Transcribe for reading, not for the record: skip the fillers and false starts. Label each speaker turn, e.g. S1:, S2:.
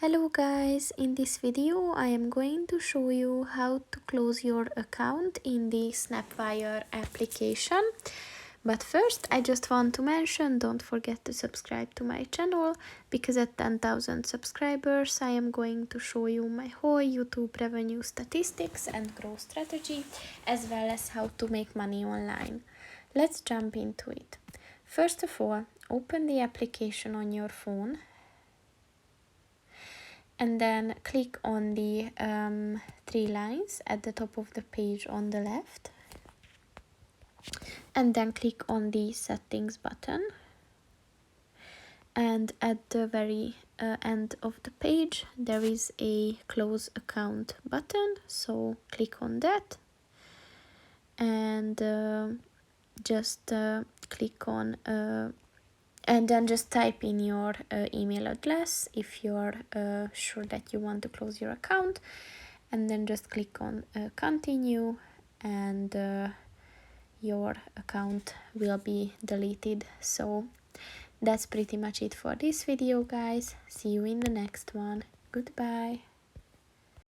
S1: Hello guys, in this video I am going to show you how to close your account in the Snapwire application. But first I just want to mention, don't forget to subscribe to my channel, because at 10,000 subscribers I am going to show you my whole YouTube revenue statistics and growth strategy, as well as how to make money online. Let's jump into it. First of all, open the application on your phone. And then click on the three lines at the top of the page on the left. And then click on the settings button. And at the very end of the page, there is a close account button. So click on that. And just click on and then just type in your email address if you're sure that you want to close your account, and then just click on continue, and your account will be deleted. So that's pretty much it for this video, guys. See you in the next one. Goodbye.